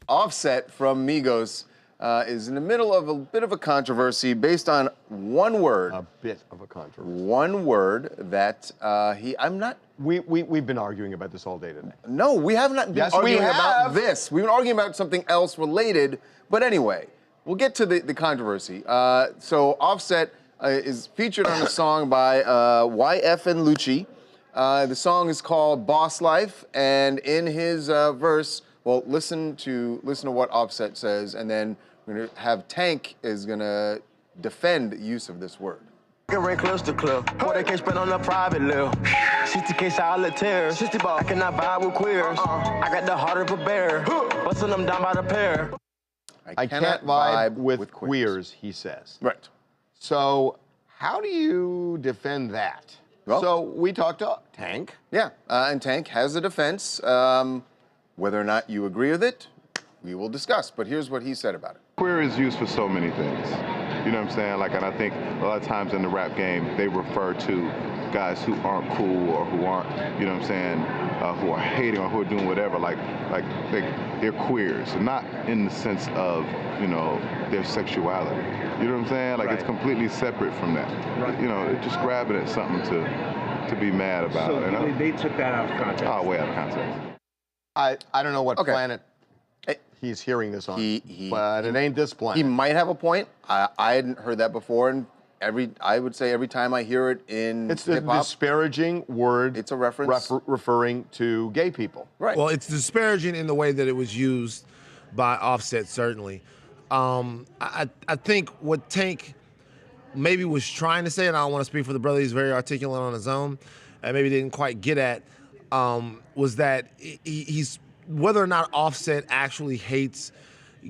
Offset from Migos is in the middle of a bit of a controversy based on one word. A bit of a controversy. One word that I'm not. We've been arguing about this all day today. No, we have not been arguing about this. We've been arguing about something else related. But anyway, we'll get to the controversy. So Offset is featured on a song by YF and Lucci. The song is called Boss Life, and in his verse, well, listen to what Offset says, and then we're gonna have Tank is gonna defend the use of this word. Ring close to club. What they can't spend on a private live. 60K solitaire. 60 ball. I cannot vibe with queers. I got the heart of a bear. Busting them down by the pair. I can't vibe with queers, he says. Right. So how do you defend that? Well, so we talked to Tank. Yeah, and Tank has a defense. Whether or not you agree with it, we will discuss. But here's what he said about it. Queer is used for so many things. You know what I'm saying? Like, and I think a lot of times in the rap game, they refer to guys who aren't cool or who aren't, you know what I'm saying, who are hating or who are doing whatever, like they're queers, not in the sense of, you know, their sexuality. You know what I'm saying? Like, it's completely separate from that. Right. You know, just grabbing at something to be mad about. So you know? they took that out of context. Oh, way out of context. I don't know what planet he's hearing this on, but it ain't this planet. He might have a point. I hadn't heard that before, and I would say every time I hear it in it's a disparaging word. It's a reference referring to gay people. Right. Well, it's disparaging in the way that it was used by Offset, certainly. I think what Tank maybe was trying to say, and I don't want to speak for the brother, he's very articulate on his own, and maybe didn't quite get at, was that he's whether or not Offset actually hates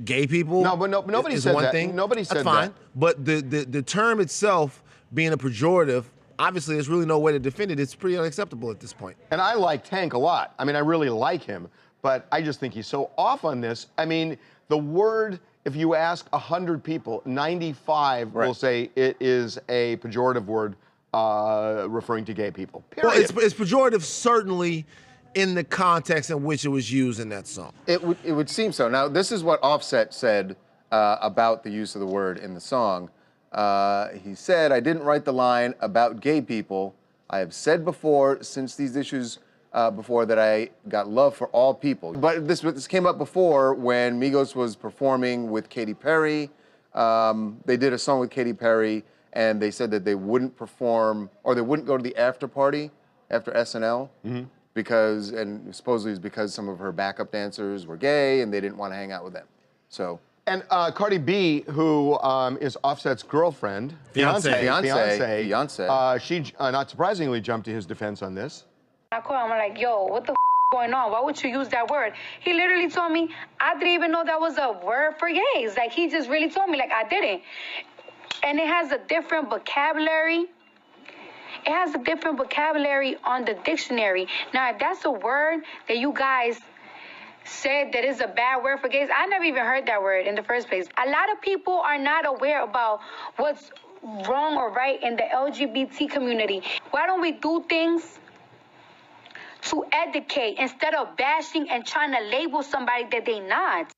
gay people. No, but nobody said that. Thing. Nobody said That's fine. that. But the term itself being a pejorative, obviously there's really no way to defend it. It's pretty unacceptable at this point. And I like Tank a lot. I mean, I really like him, but I just think he's so off on this. I mean, the word, if you ask 100 people, 95 will say it is a pejorative word referring to gay people. Period. Well, it's pejorative certainly in the context in which it was used in that song. It would seem so. Now, this is what Offset said about the use of the word in the song. He said, "I didn't write the line about gay people. I have said before, since these issues before, that I got love for all people." But this came up before when Migos was performing with Katy Perry. They did a song with Katy Perry, and they said that they wouldn't perform, or they wouldn't go to the after party after SNL. Because, and supposedly it's because some of her backup dancers were gay and they didn't want to hang out with them. So. And Cardi B, who is Offset's girlfriend, fiance, she not surprisingly jumped to his defense on this. I called him, I'm like, yo, what the going on? Why would you use that word? He literally told me, I didn't even know that was a word for gays. Like, he just really told me, like, I didn't. And it has a different vocabulary. It has a different vocabulary on the dictionary. Now, if that's a word that you guys said that is a bad word for gays, I never even heard that word in the first place. A lot of people are not aware about what's wrong or right in the LGBT community. Why don't we do things to educate instead of bashing and trying to label somebody that they not?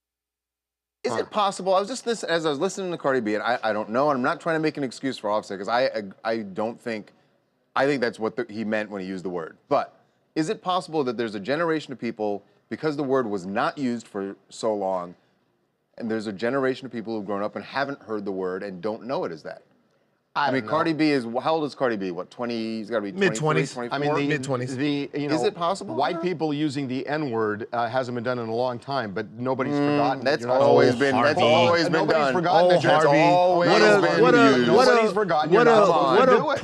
Is it possible? I was just as I was listening to Cardi B, and I don't know, and I'm not trying to make an excuse for Offset, because I think that's what he meant when he used the word. But is it possible that there's a generation of people, because the word was not used for so long, and there's a generation of people who've grown up and haven't heard the word and don't know it as that? I mean, Cardi B is, how old is Cardi B? What, 20, he's got to be mid-20s. 24? I mean, mid-20s. Is it possible? White people using the N-word hasn't been done in a long time, but nobody's forgotten. That's always been done. Nobody's forgotten that. That's always been used. Nobody's forgotten.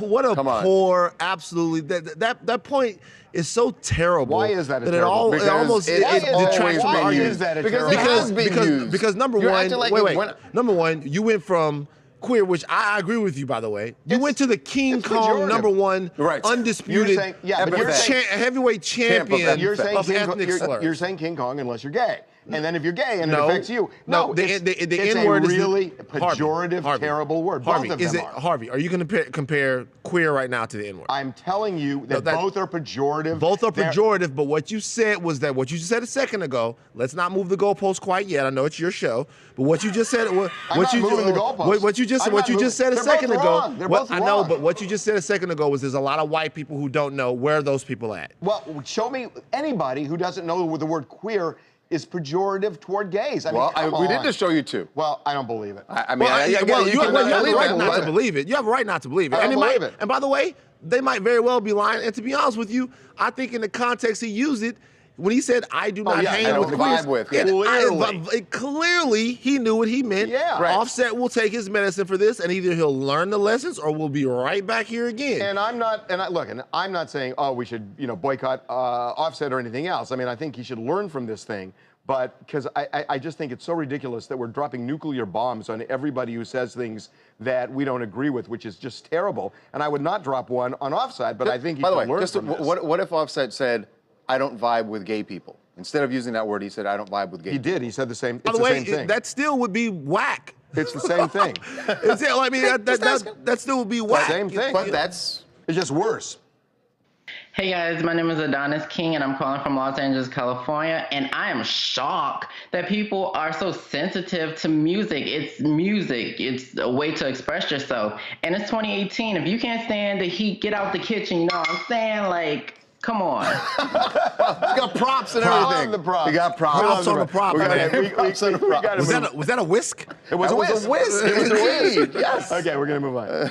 What a poor, absolutely, that point is so terrible. Why is that a terrible? It almost detracts from the argument. Is that a because terrible? it has been used. Because number one, number one, you went from queer, which I agree with you, by the way. You went to the King Kong pejorative. #1 undisputed heavyweight champion of ethnic slurs. You're saying King Kong unless you're gay. And then if you're gay and it No. affects you, No, the it's N-word a is really pejorative, terrible word. Harvey, Both of them are. Harvey, are you going to compare queer right now to the N-word? I'm telling you that both are pejorative. Both are pejorative, but what you said was that what you just said a second ago, let's not move the goalpost quite yet. I know it's your show, but what you just said, what you just said a second ago, I know, but what you just said a second ago was there's a lot of white people who don't know where are those people at. Well, show me anybody who doesn't know the word queer is pejorative toward gays. I mean, we did just show you two. Well, I don't believe it. You have a right not to believe it. You have a right not to believe it. And by the way, they might very well be lying. And to be honest with you, I think in the context he used it, when he said, I do not hang with queers, clearly he knew what he meant. Yeah. Offset will take his medicine for this, and either he'll learn the lessons or we'll be right back here again. And I'm not saying, oh, we should, boycott Offset or anything else. I mean, I think he should learn from this thing. But because I just think it's so ridiculous that we're dropping nuclear bombs on everybody who says things that we don't agree with, which is just terrible. And I would not drop one on Offset, but I think he should learn from this. What if Offset said, I don't vibe with gay people? Instead of using that word, he said, I don't vibe with gay people. He did. He said the same. By the way, that still would be whack. It's the same thing. I mean, that still would be whack. Same thing. But it's just worse. Hey guys, my name is Adonis King and I'm calling from Los Angeles, California, and I am shocked that people are so sensitive to music. It's music. It's a way to express yourself. And it's 2018. If you can't stand the heat, get out the kitchen, you know what I'm saying? Like, come on. We got props and everything. We got props. Props on the prop, man. Was that a whisk? It was a whisk. It was a whisk. Yes. Okay, we're going to move on.